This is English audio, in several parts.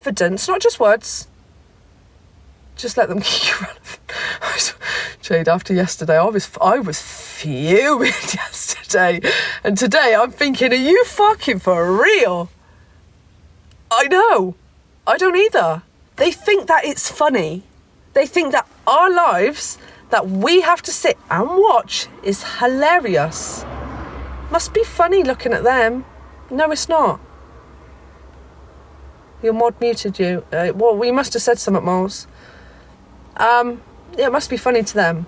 evidence, not just words. Just let them keep you relevant. Jade, after yesterday, I was fuming yesterday. And today I'm thinking, are you fucking for real? I know. I don't either. They think that it's funny. They think that our lives that we have to sit and watch is hilarious. Must be funny looking at them. No, it's not. Your mod muted you. Well, we must have said something, Moles. Yeah, it must be funny to them.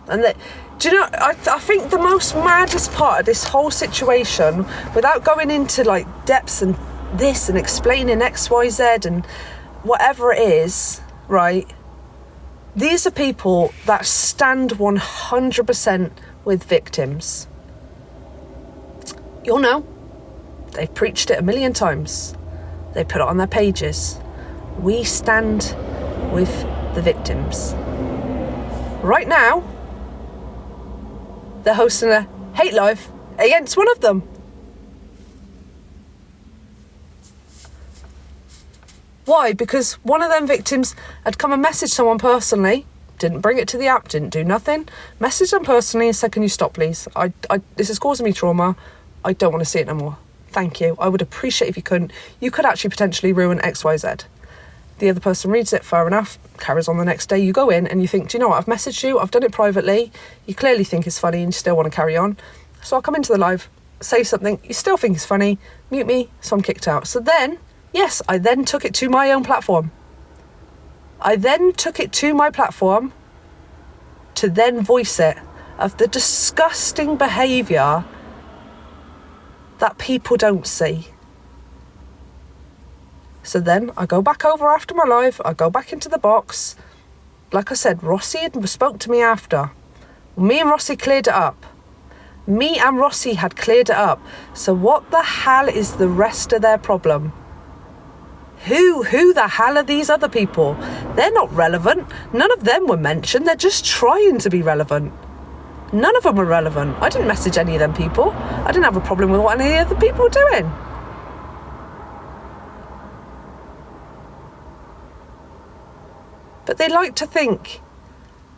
And do you know, I think the most maddest part of this whole situation, without going into like depths and this and explaining X, Y, Z and whatever it is, right? These are people that stand 100% with victims. You'll know. They've preached it a million times. They put it on their pages. We stand with the victims. Right now, they're hosting a hate live against one of them. Why? Because one of them victims had come and messaged someone personally, didn't bring it to the app, didn't do nothing, messaged them personally and said, can you stop please? This is causing me trauma. I don't want to see it no more. Thank you. I would appreciate if you couldn't. You could actually potentially ruin XYZ. The other person reads it, fair enough, carries on the next day. You go in and you think, do you know what? I've messaged you, I've done it privately. You clearly think it's funny and you still want to carry on. So I'll come into the live, say something, you still think it's funny, mute me, so I'm kicked out. So then, yes, I then took it to my own platform. I then took it to my platform to then voice it of the disgusting behaviour that people don't see. So then I go back over after my live, I go back into the box. Like I said, Rossi had spoke to me after. Me and Rossi cleared it up. Me and Rossi had cleared it up. So what the hell is the rest of their problem? Who the hell are these other people? They're not relevant. None of them were mentioned. They're just trying to be relevant. None of them were relevant. I didn't message any of them people. I didn't have a problem with what any of the people were doing. But they like to think,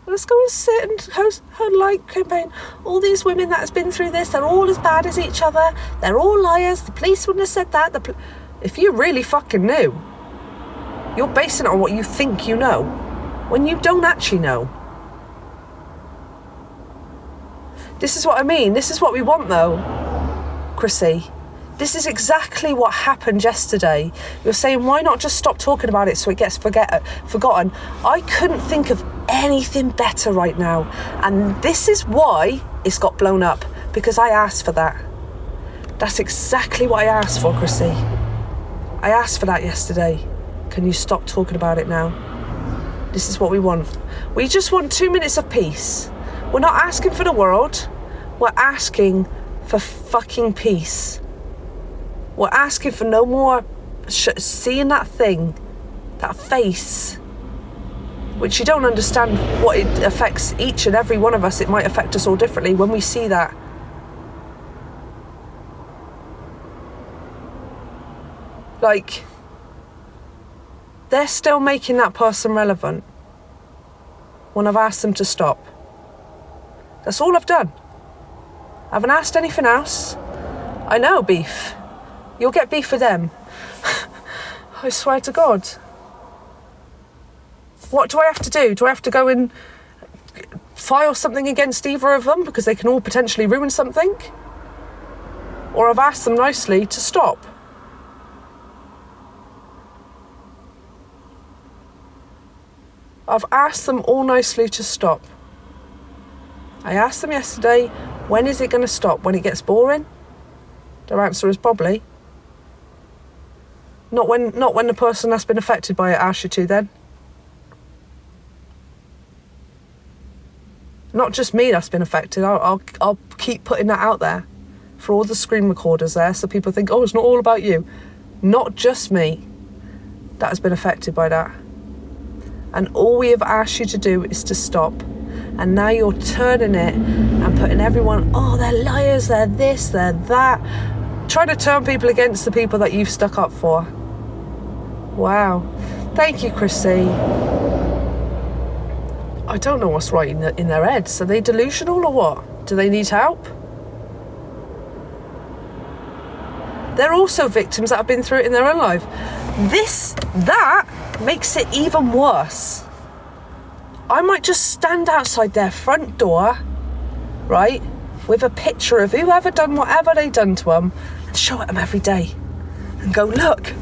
let's go and sit and host her like campaign. All these women that has been through this, they're all as bad as each other. They're all liars. The police wouldn't have said that. If you really fucking knew, you're basing it on what you think you know, when you don't actually know. This is what I mean. This is what we want, though, Chrissy. This is exactly what happened yesterday. You're saying, why not just stop talking about it so it gets forgotten? I couldn't think of anything better right now. And this is why it's got blown up, because I asked for that. That's exactly what I asked for, Chrissy. I asked for that yesterday. Can you stop talking about it now? This is what we want. We just want 2 minutes of peace. We're not asking for the world. We're asking for fucking peace. We're asking for no more seeing that thing, that face, which you don't understand what it affects each and every one of us. It might affect us all differently when we see that. Like, they're still making that person relevant when I've asked them to stop. That's all I've done. I haven't asked anything else. I know beef. You'll get beef with them. I swear to God. What do I have to do? Do I have to go and file something against either of them because they can all potentially ruin something? Or I've asked them nicely to stop. I've asked them all nicely to stop. I asked them yesterday, when is it going to stop? When it gets boring? Their answer is probably. Not when the person that's been affected by it asks you to then. Not just me that's been affected. I'll keep putting that out there for all the screen recorders there so people think, oh, it's not all about you. Not just me that has been affected by that. And all we have asked you to do is to stop. And now you're turning it and putting everyone, oh, they're liars, they're this, they're that. Trying to turn people against the people that you've stuck up for. Wow. Thank you, Chrissy. I don't know what's right in their heads. Are they delusional or what? Do they need help? They're also victims that have been through it in their own life. That makes it even worse. I might just stand outside their front door, right, with a picture of whoever done whatever they done to them and show it them every day and go, look,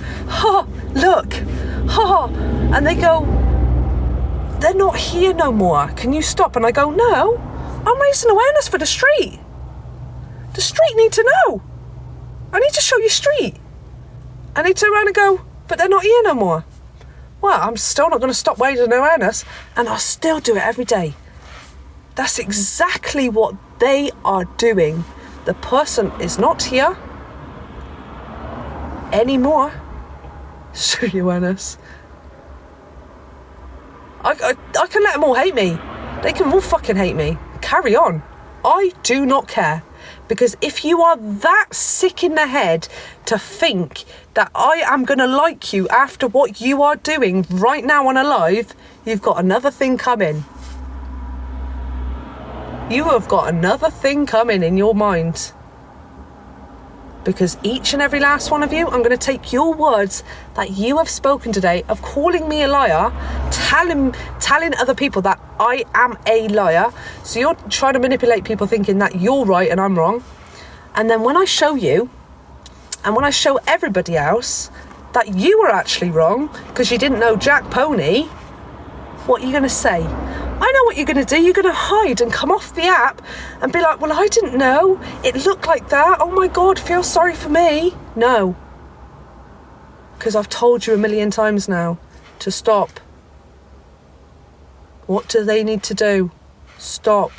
look, and they go, they're not here no more. Can you stop? And I go, no, I'm raising awareness for the street. The street need to know. I need to show you street. And they turn around and go, but they're not here no more. Well, I'm still not going to stop raising awareness, and I'll still do it every day. That's exactly what they are doing. The person is not here anymore. Show you awareness. I can let them all hate me. They can all fucking hate me. Carry on. I do not care. Because if you are that sick in the head to think that I am going to like you after what you are doing right now on a live, you've got another thing coming. You have got another thing coming in your mind. Because each and every last one of you, I'm going to take your words that you have spoken today of calling me a liar, telling other people that I am a liar. So you're trying to manipulate people thinking that you're right and I'm wrong. And then when I show you, and when I show everybody else that you were actually wrong because you didn't know Jack Pony, what are you going to say? I know what you're going to do. You're going to hide and come off the app and be like, well, I didn't know. It looked like that. Oh my God, feel sorry for me. No. Because I've told you a million times now to stop. What do they need to do? Stop.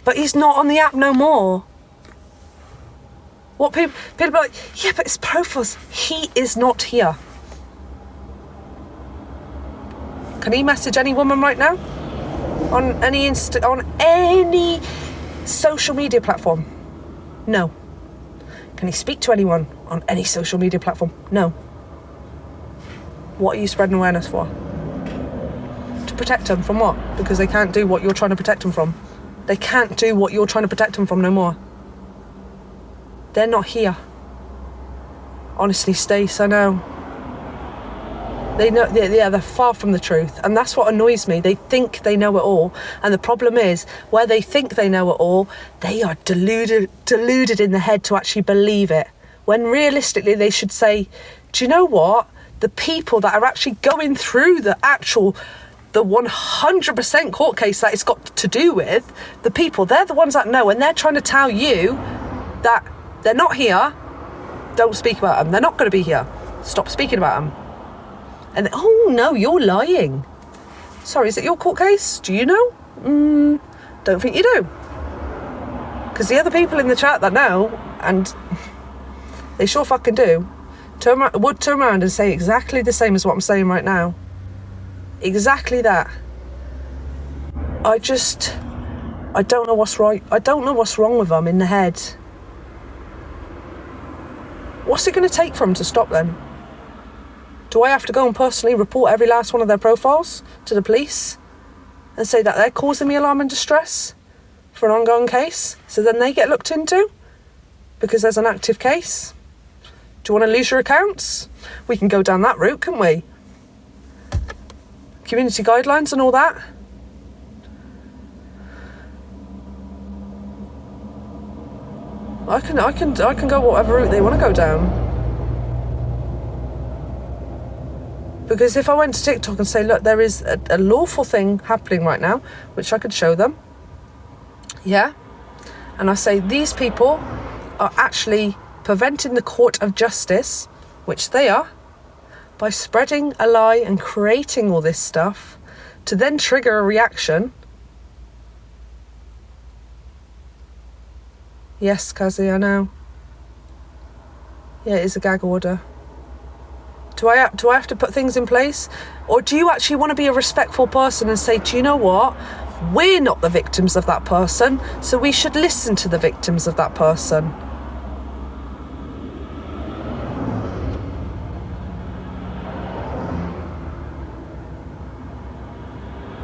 But he's not on the app no more. What people are like, yeah, but it's profiles. He is not here. Can he message any woman right now? On any on any social media platform? No. Can he speak to anyone on any social media platform? No. What are you spreading awareness for? To protect them from what? Because they can't do what you're trying to protect them from. They can't do what you're trying to protect them from no more. They're not here. Honestly, Stace, I know. They know, yeah, they're far from the truth. And that's what annoys me. They think they know it all. And the problem is, where they think they know it all, they are deluded in the head to actually believe it. When realistically, they should say, do you know what? The people that are actually going through the 100% court case that it's got to do with, the people, they're the ones that know. And they're trying to tell you that they're not here. Don't speak about them. They're not going to be here. Stop speaking about them. And oh no, you're lying. Sorry, is it your court case? Do you know? Don't think you do. Because the other people in the chat that know, and they sure fucking do, would turn around and say exactly the same as what I'm saying right now. Exactly that. I don't know what's right. I don't know what's wrong with them in the head. What's it going to take for them to stop then? Do I have to go and personally report every last one of their profiles to the police and say that they're causing me alarm and distress for an ongoing case, so then they get looked into because there's an active case? Do you want to lose your accounts? We can go down that route, can't we? Community guidelines and all that. I can go whatever route they want to go down. Because if I went to TikTok and say, look, there is a lawful thing happening right now, which I could show them, yeah? And I say, these people are actually preventing the court of justice, which they are, by spreading a lie and creating all this stuff to then trigger a reaction. Yes, Kazi, I know. Yeah, it is a gag order. Do I have to put things in place? Or do you actually want to be a respectful person and say, do you know what? We're not the victims of that person, so we should listen to the victims of that person.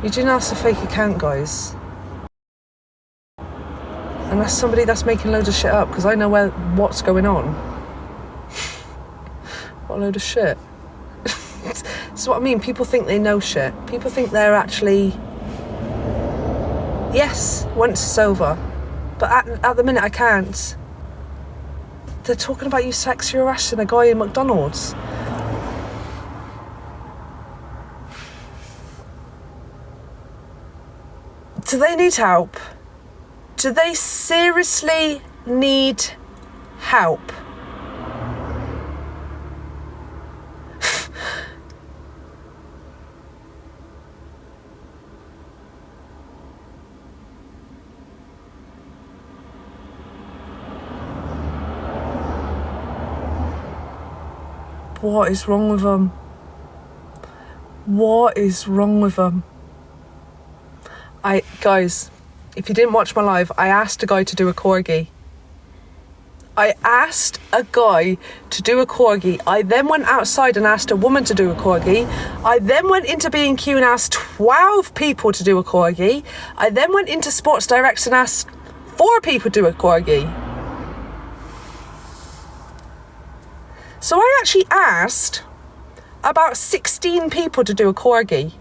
You didn't ask a fake account, guys. And that's somebody that's making loads of shit up, because I know what's going on. What a load of shit. That's what I mean. People think they know shit. People think they're actually... Yes, once it's over. But at the minute, I can't. They're talking about you sexually harassing a guy in McDonald's. Do they need help? Do they seriously need help? What is wrong with them? What is wrong with them? Guys, if you didn't watch my live, I asked a guy to do a corgi. I then went outside and asked a woman to do a corgi. I then went into B&Q and asked 12 people to do a corgi. I then went into Sports Direct and asked 4 people to do a corgi. So I actually asked about 16 people to do a corgi.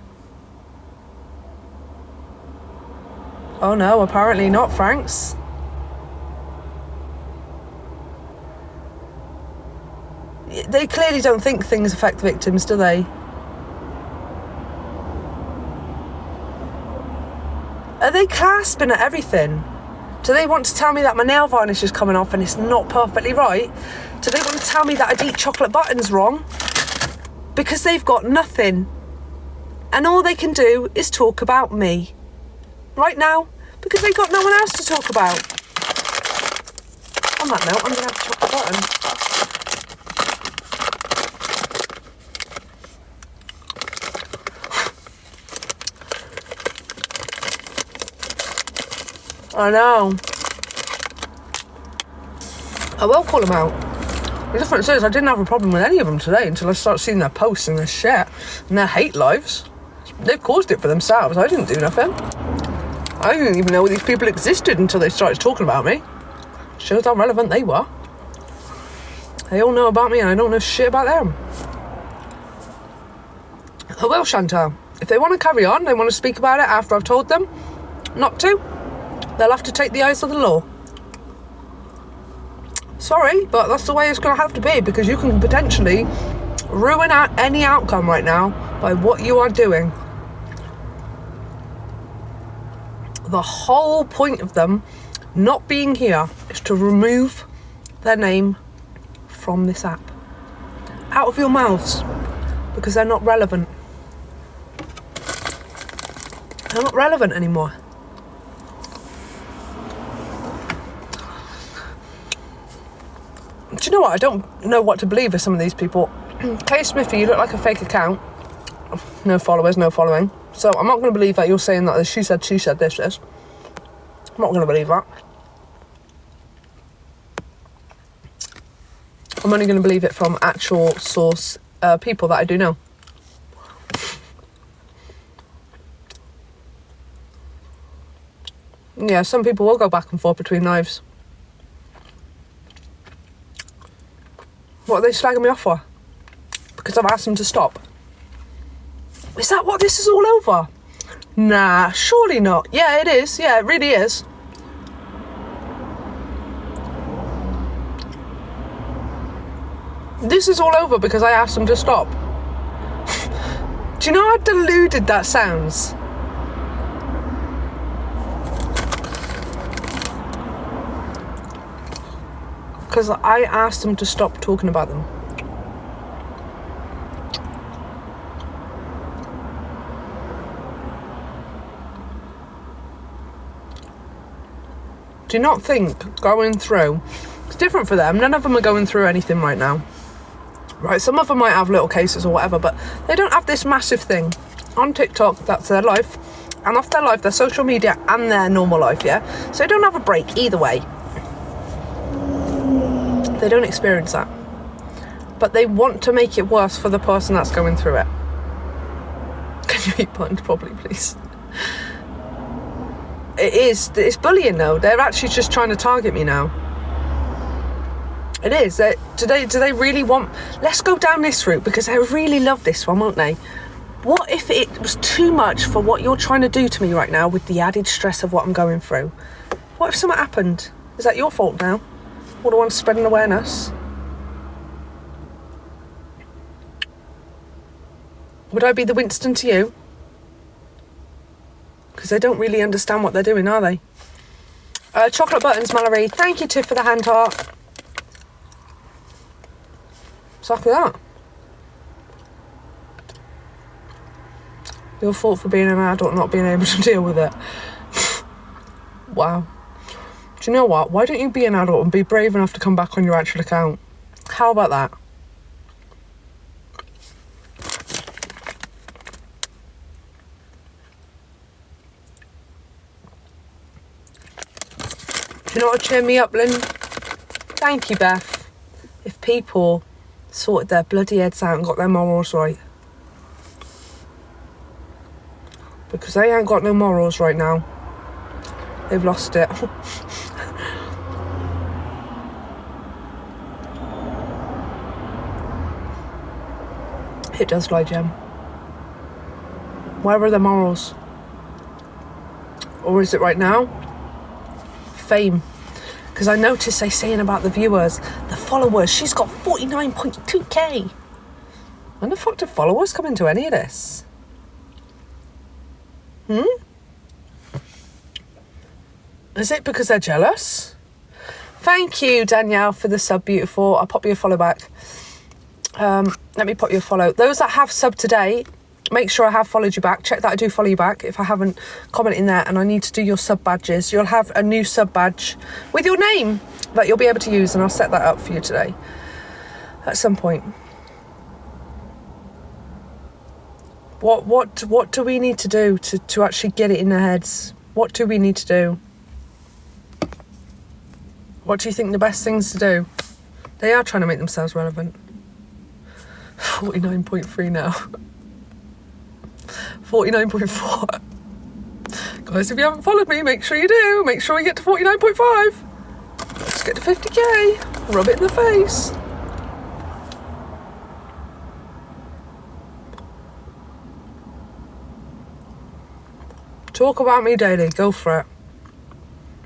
Oh no, apparently not, Franks. They clearly don't think things affect victims, do they? Are they clasping at everything? Do they want to tell me that my nail varnish is coming off and it's not perfectly right? Do they want to tell me that a deep chocolate button's wrong? Because they've got nothing. And all they can do is talk about me. Right now, because they've got no one else to talk about. On that note, I'm going to have a chocolate button. I know. I will call them out. The difference is I didn't have a problem with any of them today until I started seeing their posts and their shit and their hate lives. They've caused it for themselves. I didn't do nothing. I didn't even know these people existed until they started talking about me. Shows how relevant they were. They all know about me and I don't know shit about them. I will, Chantal. If they want to carry on, they want to speak about it after I've told them not to, they'll have to take the eyes of the law. Sorry, but that's the way it's going to have to be, because you can potentially ruin out any outcome right now by what you are doing. The whole point of them not being here is to remove their name from this app. Out of your mouths, because they're not relevant. They're not relevant anymore. Do you know what? I don't know what to believe of some of these people. Kay Smithy, you look like a fake account. No followers, no following. So I'm not going to believe that you're saying that she said this. I'm not going to believe that. I'm only going to believe it from actual source people that I do know. Yeah, some people will go back and forth between lives. What are they slagging me off for? Because I've asked them to stop. Is that what this is all over? Nah, surely not. Yeah, it is. Yeah, it really is. This is all over because I asked them to stop. Do you know how deluded that sounds? Because I asked them to stop talking about them. Do you not think going through... It's different for them. None of them are going through anything right now. Right, some of them might have little cases or whatever, but they don't have this massive thing. On TikTok, that's their life. And off their life, their social media and their normal life, yeah? So they don't have a break either way. They don't experience that. But they want to make it worse for the person that's going through it. Can you eat buttons properly, please? It's bullying though. They're actually just trying to target me now. It is. Do they really want... Let's go down this route, because they really love this one, won't they? What if it was too much for what you're trying to do to me right now with the added stress of what I'm going through? What if something happened? Is that your fault now? All the ones spreading awareness? Would I be the Winston to you? Because they don't really understand what they're doing, are they? Chocolate buttons, Mallory. Thank you, Tiff, for the hand heart. Exactly that. Your fault for being an adult, not being able to deal with it. Wow. Do you know what? Why don't you be an adult and be brave enough to come back on your actual account? How about that? Do you know what will cheer me up, Lynn? Thank you, Beth. If people sorted their bloody heads out and got their morals right. Because they ain't got no morals right now. They've lost it. It does lie, Jem. Where are the morals? Or is it right now? Fame. Because I noticed they saying about the viewers, the followers, she's got 49.2k. When the fuck do followers come into any of this? Is it because they're jealous? Thank you, Danielle, for the sub, beautiful. I'll pop you a follow back. Let me pop you a follow. Those that have subbed today, make sure I have followed you back. Check that I do follow you back. If I haven't, comment in there, and I need to do your sub badges. You'll have a new sub badge with your name that you'll be able to use, and I'll set that up for you today at some point. What do we need to do to actually get it in their heads? What do we need to do? What do you think the best things to do? They are trying to make themselves relevant. 49.3 now. 49.4. Guys, if you haven't followed me, make sure you do. Make sure we get to 49.5. Let's get to 50k. Rub it in the face. Talk about me daily, go for it.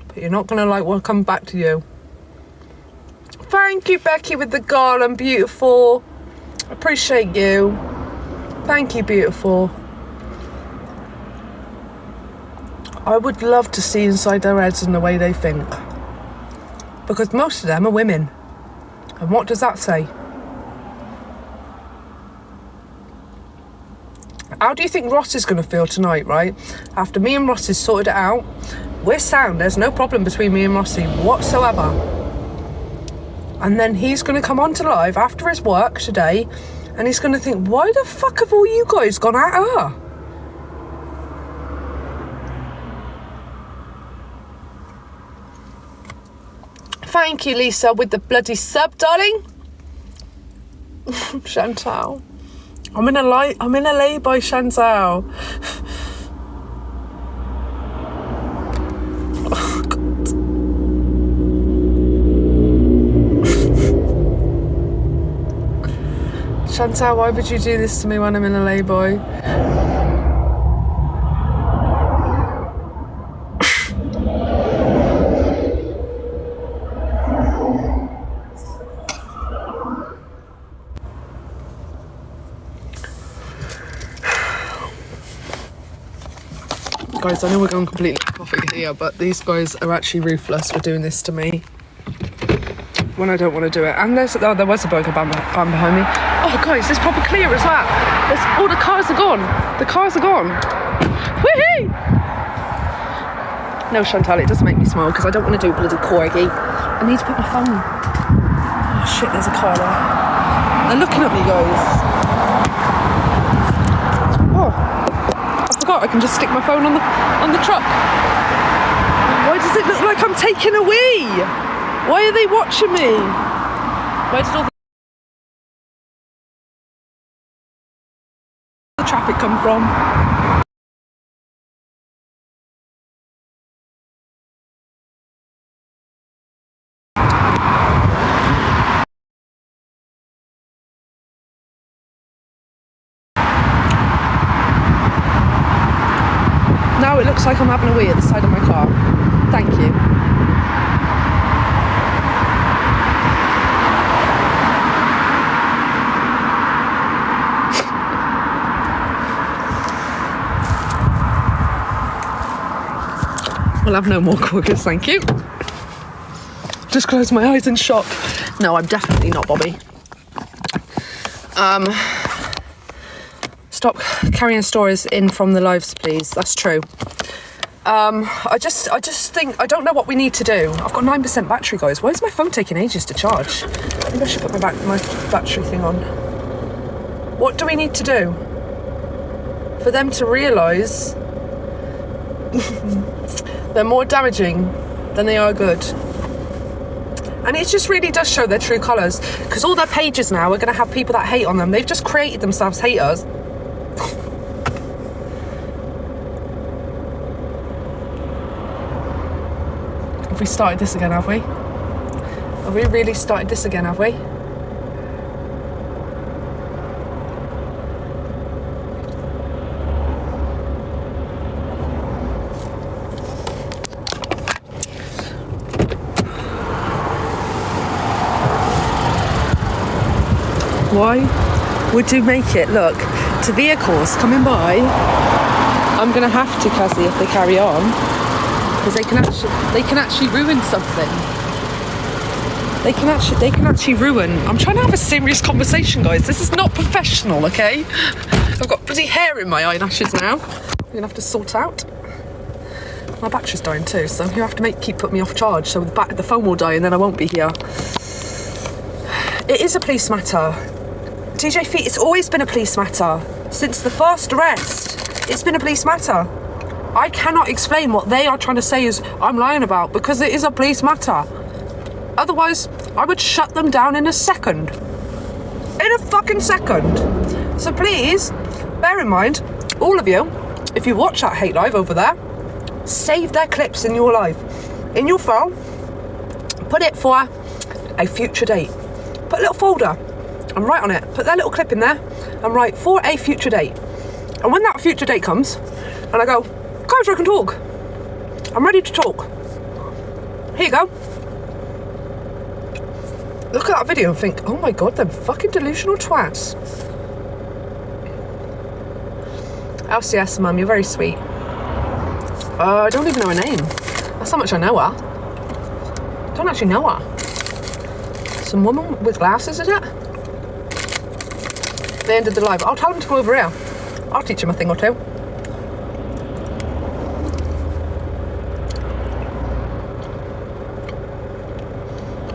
But you're not gonna like what comes back to you. Thank you, Becky, with the garland, beautiful. Appreciate you. Thank you, beautiful. I would love to see inside their heads and the way they think. Because most of them are women. And what does that say? How do you think Ross is going to feel tonight, right? After me and Ross has sorted it out, we're sound. There's no problem between me and Rossi whatsoever. And then he's going to come on to live after his work today, and he's going to think, why the fuck have all you guys gone at her? Thank you, Lisa, with the bloody sub, darling. Chantal. I'm in a lay by Chantal. Oh, God. Chantal, why would you do this to me when I'm in a lay boy? Guys, I know we're going completely off topic here, but these guys are actually ruthless for doing this to me when I don't want to do it. And there was a burger van behind me. Oh, guys, it's proper clear as well. All the cars are gone. The cars are gone. Woohoo! No, Chantal, it doesn't make me smile because I don't want to do bloody corgi. I need to put my phone. Oh shit, there's a car there. They're looking at me, guys. I can just stick my phone on the truck. Why does it look like I'm taking a wee? Why are they watching me? Where did all the traffic come from? now it looks like I'm having a wee at the side of my car. Thank you. We'll have no more quokkas, thank you. Just close my eyes in shock. No, I'm definitely not Bobby. Stop carrying stories in from the lives, please. That's true. I just think, I don't know what we need to do. I've got 9% battery, guys. Why is my phone taking ages to charge? Maybe I should put my battery thing on. What do we need to do for them to realise they're more damaging than they are good? And it just really does show their true colours, because all their pages now are going to have people that hate on them. They've just created themselves haters. Have we started this again, have we? Have we really started this again, have we? Why would you make it look to vehicles coming by? I'm gonna have to, Cassie, if they carry on, because they can actually ruin something. They can actually ruin. I'm trying to have a serious conversation, guys. This is not professional, okay? I've got bloody hair in my eyelashes now. I'm gonna have to sort out. My battery's dying too, so you have to keep putting me off charge, so the phone will die and then I won't be here. It is a police matter. TJ Feet, it's always been a police matter. Since the first arrest, it's been a police matter. I cannot explain what they are trying to say is I'm lying about, because it is a police matter. Otherwise, I would shut them down in a second. In a fucking second. So please, bear in mind, all of you, if you watch that hate live over there, save their clips in your life. In your phone, put it for a future date. Put a little folder and write on it. Put that little clip in there and write for a future date. And when that future date comes, and I go, guys, I can talk. I'm ready to talk. Here you go. Look at that video and think, oh my God, them fucking delusional twats. LCS, Mum, you're very sweet. I don't even know her name. That's how much I know her. Don't actually know her. Some woman with glasses, is it? They ended the live. I'll tell them to come over here. I'll teach them a thing or two.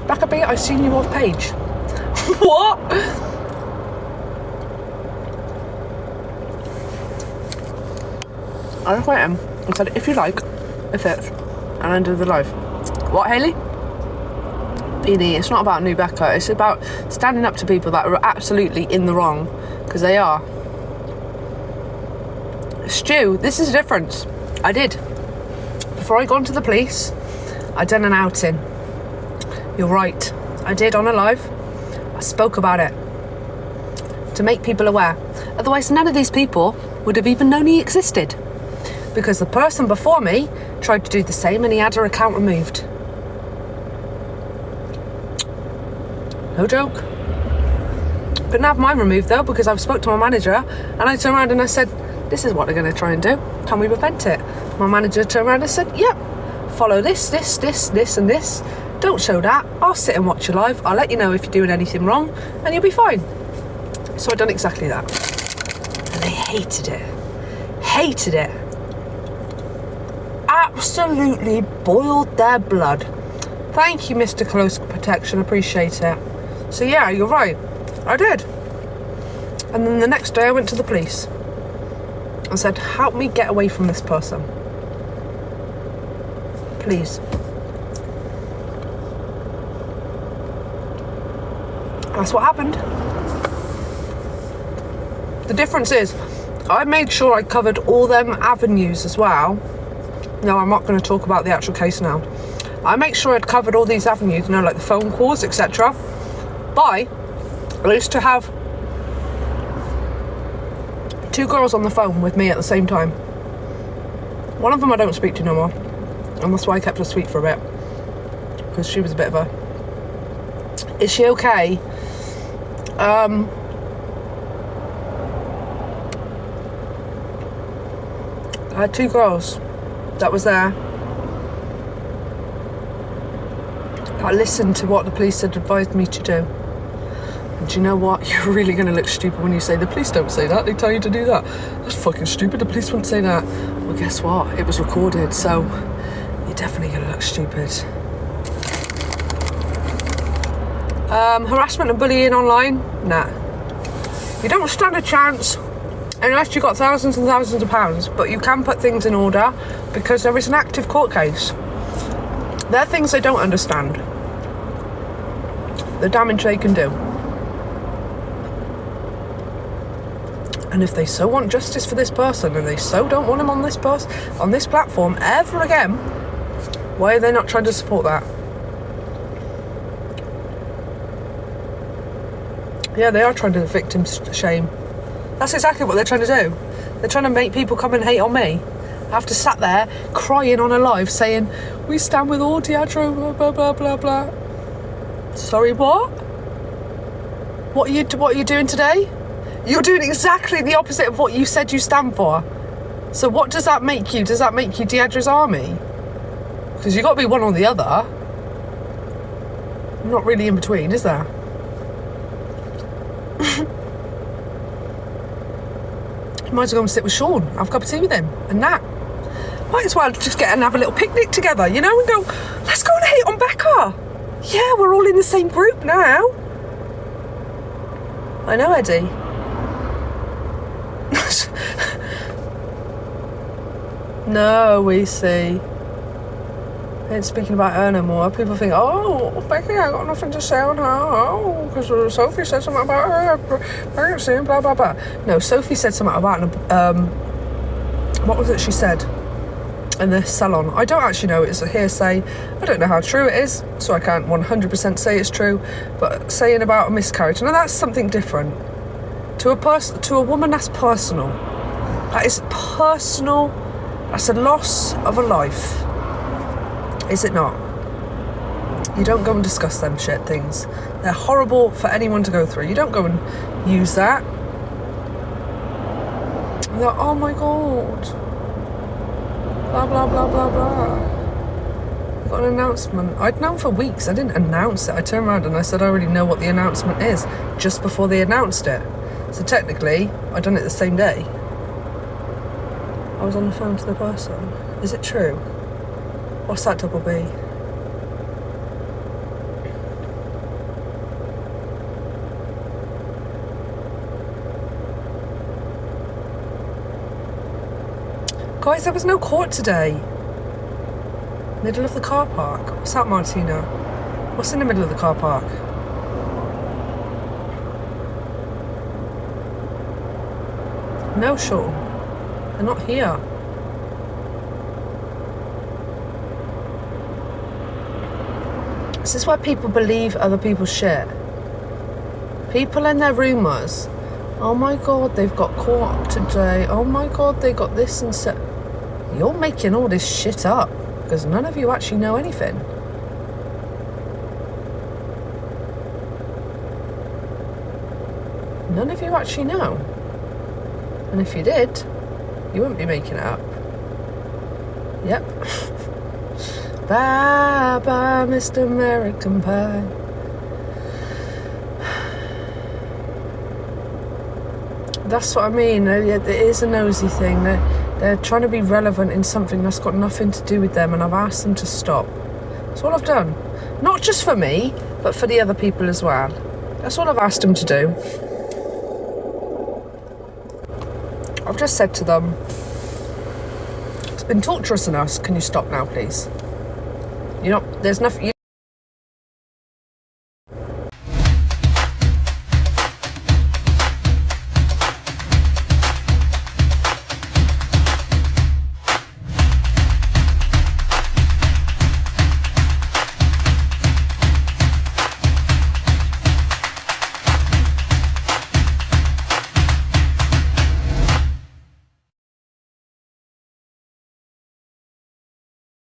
Becca B, I've seen you off page. What? I just went in and said, if you like, if it's, and ended the live. What, Hayley? Beanie, it's not about new Becca, it's about standing up to people that are absolutely in the wrong, because they are. Stu, this is a difference. I did. Before I got into the police, I done an outing. You're right. I did on a live. I spoke about it to make people aware. Otherwise, none of these people would have even known he existed, because the person before me tried to do the same and he had her account removed. No joke. Couldn't have mine removed though, because I've spoke to my manager and I turned around and I said, this is what they're going to try and do. Can we prevent it? My manager turned around and said, yep, follow this and this. Don't show that. I'll sit and watch you live. I'll let you know if you're doing anything wrong and you'll be fine. So I done exactly that. And they hated it. Hated it. Absolutely boiled their blood. Thank you, Mr. Close Protection. Appreciate it. So yeah, you're right. I did. And then the next day I went to the police and said, help me get away from this person. Please. That's what happened. The difference is, I made sure I covered all them avenues as well. No, I'm not going to talk about the actual case now. I make sure I'd covered all these avenues, you know, like the phone calls, etc. I used to have 2 girls on the phone with me at the same time. One of them I don't speak to no more. And that's why I kept her sweet for a bit. Because she was a bit of a... Is she okay? I had 2 girls that was there. I listened to what the police had advised me to do. And do you know what? You're really going to look stupid when you say, the police don't say that, they tell you to do that. That's fucking stupid, the police wouldn't say that. Well, guess what? It was recorded, so you're definitely going to look stupid. Harassment and bullying online? Nah. You don't stand a chance unless you've got thousands and thousands of pounds, but you can put things in order because there is an active court case. There are things they don't understand. The damage they can do. And if they so want justice for this person and they so don't want him on this platform ever again, why are they not trying to support that? Yeah, they are trying to victim shame. That's exactly what they're trying to do. They're trying to make people come and hate on me. I have to sat there crying on a live saying, we stand with all Diageo, blah, blah, blah, blah, blah. Sorry, what? What are you doing today? You're doing exactly the opposite of what you said you stand for. So what does that make you? Does that make you Diageo's army? Because you've got to be one or the other. Not really in between, is there? You might as well go and sit with Sean, have a cup of tea with him, and that. Might as well just get and have a little picnic together, you know, and go, let's go and hate on Becca. Yeah, we're all in the same group now. I know, Eddie. No, we see. I ain't speaking about her no more. People think, oh, Becky, I got nothing to say on her. Oh, because Sophie said something about her pregnancy and blah, blah, blah. No, Sophie said something about, what was it she said in the salon? I don't actually know. It's a hearsay. I don't know how true it is, so I can't 100% say it's true. But saying about a miscarriage, now that's something different. To a woman, that's personal. That is personal. That's a loss of a life. Is it not? You don't go and discuss them shit things. They're horrible for anyone to go through. You don't go and use that. And they're like, oh my god. Blah, blah, blah, blah, blah. I got an announcement. I'd known for weeks. I didn't announce it. I turned around and I said, I already know what the announcement is, just before they announced it. So technically, I'd done it the same day. I was on the phone to the person. Is it true? What's that double B? Guys, there was no court today. Middle of the car park. What's that, Martina? What's in the middle of the car park? No, Sean. They're not here. This is why people believe other people's shit. People and their rumours. Oh my god, they've got caught up today. Oh my god, they got this and so. You're making all this shit up because none of you actually know anything. None of you actually know. And if you did, you wouldn't be making it up. Yep. Bye bye, Mr. American Pie. That's what I mean. It is a nosy thing. They're trying to be relevant in something that's got nothing to do with them, and I've asked them to stop. That's all I've done. Not just for me, but for the other people as well. That's all I've asked them to do. I've just said to them, it's been torturous enough. Can you stop now, please? You know, there's nothing.